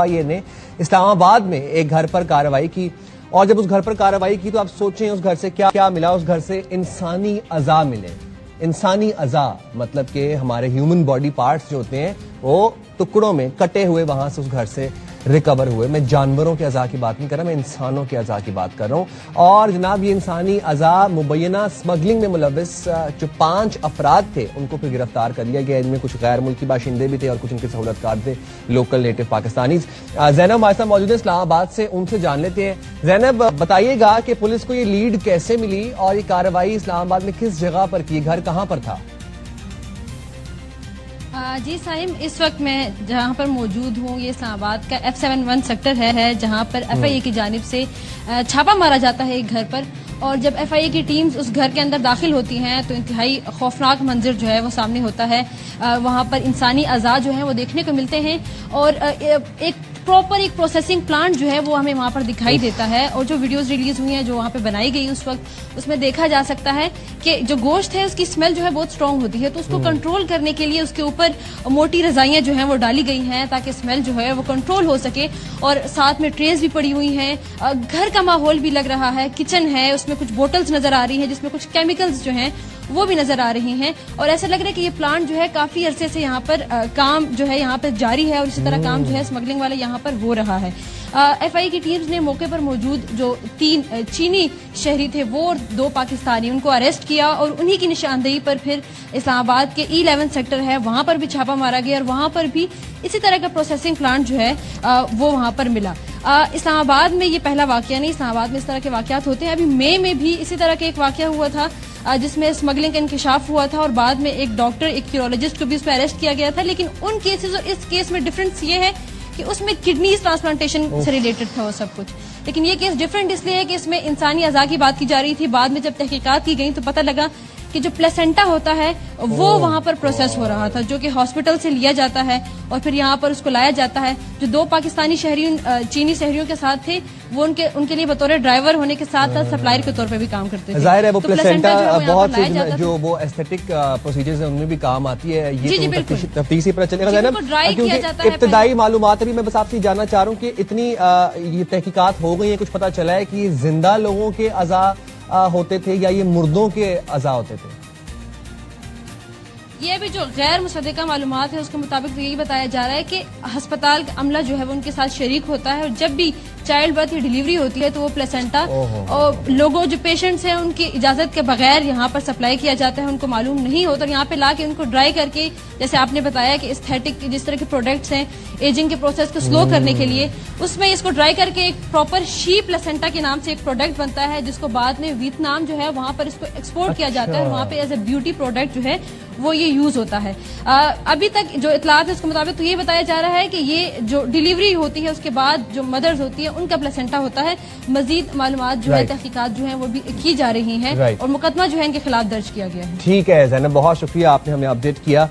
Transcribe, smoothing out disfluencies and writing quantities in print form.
FIA نے اسلام آباد میں ایک گھر پر کارروائی کی، اور جب اس گھر پر کارروائی کی تو آپ سوچیں اس گھر سے کیا ملا؟ اس گھر سے انسانی اعضاء ملے۔ انسانی اعضاء مطلب کہ ہمارے ہیومن باڈی پارٹس جو ہوتے ہیں وہ ٹکڑوں میں کٹے ہوئے وہاں سے اس گھر سے ریکور ہوئے۔ میں جانوروں کے اعضاء کی بات نہیں کر رہا، میں انسانوں کے اعضاء کی بات کر رہا ہوں۔ اور جناب یہ انسانی اعضاء مبینہ اسمگلنگ میں ملوث جو 5 افراد تھے ان کو پھر گرفتار کر لیا گیا۔ ان میں کچھ غیر ملکی باشندے بھی تھے اور کچھ ان کے سہولت کار تھے، لوکل نیٹو پاکستانیز۔ زینب ہمارے ساتھ موجود ہے اسلام آباد سے، ان سے جان لیتے ہیں۔ زینب بتائیے گا کہ پولیس کو یہ لیڈ کیسے ملی اور یہ کارروائی اسلام آباد میں کس جگہ پر کی؟ گھر کہاں پر تھا؟ جی سائم، اس وقت میں جہاں پر موجود ہوں یہ اسلام آباد کا F71 سیکٹر ہے جہاں پر FIA کی جانب سے چھاپا مارا جاتا ہے ایک گھر پر، اور جب FIA کی ٹیمز اس گھر کے اندر داخل ہوتی ہیں تو انتہائی خوفناک منظر جو ہے وہ سامنے ہوتا ہے۔ وہاں پر انسانی اعضاء جو ہیں وہ دیکھنے کو ملتے ہیں، اور ایک پراپر ایک پروسیسنگ پلانٹ جو ہے وہ ہمیں وہاں پر دکھائی دیتا ہے، اور جو ویڈیوز ریلیز ہوئی ہیں جو وہاں پہ بنائی گئی اس وقت اس میں دیکھا جا سکتا ہے کہ جو گوشت ہے اس کی اسمیل جو ہے بہت اسٹرانگ ہوتی ہے، تو اس کو کنٹرول کرنے کے لیے اس کے اوپر موٹی رضائیاں جو ہیں وہ ڈالی گئی ہیں تاکہ اسمیل جو ہے وہ کنٹرول ہو سکے، اور ساتھ میں ٹریز بھی پڑی ہوئی ہیں۔ گھر کا ماحول بھی لگ رہا ہے، کچن ہے، اس میں کچھ بوٹلز نظر آ رہی ہیں جس میں کچھ کیمیکلز جو ہیں وہ بھی نظر آ رہی ہیں، اور ایسا لگ رہا ہے کہ یہ پلانٹ جو ہے کافی عرصے سے یہاں پر کام جو ہے یہاں پر جاری ہے، اور اسی طرح کام جو ہے اسمگلنگ والا یہاں پر ہو رہا ہے۔ FIA کی ٹیمز نے موقع پر موجود جو 3 چینی شہری تھے وہ اور 2 پاکستانی ان کو اریسٹ کیا، اور انہی کی نشاندہی پر پھر اسلام آباد کے E11 سیکٹر ہے وہاں پر بھی چھاپا مارا گیا، اور وہاں پر بھی اسی طرح کا پروسیسنگ پلانٹ جو ہے وہ وہاں پر ملا۔ اسلام آباد میں یہ پہلا واقعہ نہیں، اسلام آباد میں اس طرح کے واقعات ہوتے ہیں۔ ابھی مئی میں بھی اسی طرح کا ایک واقعہ ہوا تھا جس میں اسمگلنگ کا انکشاف ہوا تھا، اور بعد میں ایک ڈاکٹر ایک کیورولوجسٹ کو بھی اس میں اریسٹ کیا گیا تھا، لیکن ان کیسز اور اس کیس میں ڈفرنس یہ ہے کہ اس میں کڈنیز ٹرانسپلانٹیشن سے ریلیٹڈ تھا وہ سب کچھ، لیکن یہ کیس ڈفرنٹ اس لیے ہے کہ اس میں انسانی اعضاء کی بات کی جا رہی تھی۔ بعد میں جب تحقیقات کی گئی تو پتہ لگا کہ جو پلیسنٹا ہوتا ہے وہ وہاں پر پروسیس ہو رہا تھا، جو کہ ہاسپٹل سے لیا جاتا ہے اور پھر یہاں پر اس کو لایا جاتا ہے۔ جو 2 پاکستانی شہری چینی شہریوں کے ساتھ تھے وہ ان کے لیے بطور ڈرائیور ہونے کے ساتھ ساتھ سپلائر کے طور پہ بھی کام کرتے تھے۔ ظاہر ہے وہ پلیسنٹا بہت سے جو وہ ایستھیٹک پروسیجرز ہیں ان میں بھی کام آتی ہے، یہ تو تفتیشی پر چلے گا زینب، کیونکہ ابتدائی معلومات بھی میں بس آپ سے جاننا چاہ رہا ہوں کہ اتنی یہ تحقیقات ہو گئی ہیں، کچھ پتہ چلا ہے کہ یہ زندہ لوگوں کے اعضاء ہوتے تھے یا یہ مردوں کے اعضاء ہوتے تھے؟ یہ بھی جو غیر مصدقہ معلومات ہے اس کے مطابق تو یہی بتایا جا رہا ہے کہ ہسپتال کا عملہ جو ہے وہ ان کے ساتھ شریک ہوتا ہے، اور جب بھی چائلڈ برتھ یا ڈیلیوری ہوتی ہے تو وہ پلیسنٹا اور لوگوں جو پیشنٹس ہیں ان کی اجازت کے بغیر یہاں پر سپلائی کیا جاتا ہے، ان کو معلوم نہیں ہوتا، اور یہاں پہ لا کے ان کو ڈرائی کر کے، جیسے آپ نے بتایا کہ ایستھیٹک جس طرح کے پروڈکٹس ہیں ایجنگ کے پروسیس کو سلو کرنے کے لیے، اس میں اس کو ڈرائی کر کے ایک پراپر شیپ پلیسنٹا کے نام سے ایک پروڈکٹ بنتا ہے جس کو بعد میں ویتنام جو ہے وہاں پر اس کو ایکسپورٹ کیا جاتا ہے، اور وہاں پہ ایز اے بیوٹی پروڈکٹ جو ہے وہ یہ یوز ہوتا ہے۔ ابھی تک جو اطلاعات ہے اس کے مطابق تو یہ بتایا جا رہا ہے کہ یہ جو ڈیلیوری ہوتی ہے اس کے بعد جو مدرز ہوتی ہیں ان کا پلیسنٹا ہوتا ہے۔ مزید معلومات جو ہے تحقیقات جو ہیں وہ بھی کی جا رہی ہیں، اور مقدمہ جو ہے ان کے خلاف درج کیا گیا ہے۔ ٹھیک ہے زینب، بہت شکریہ، آپ نے ہمیں اپڈیٹ کیا۔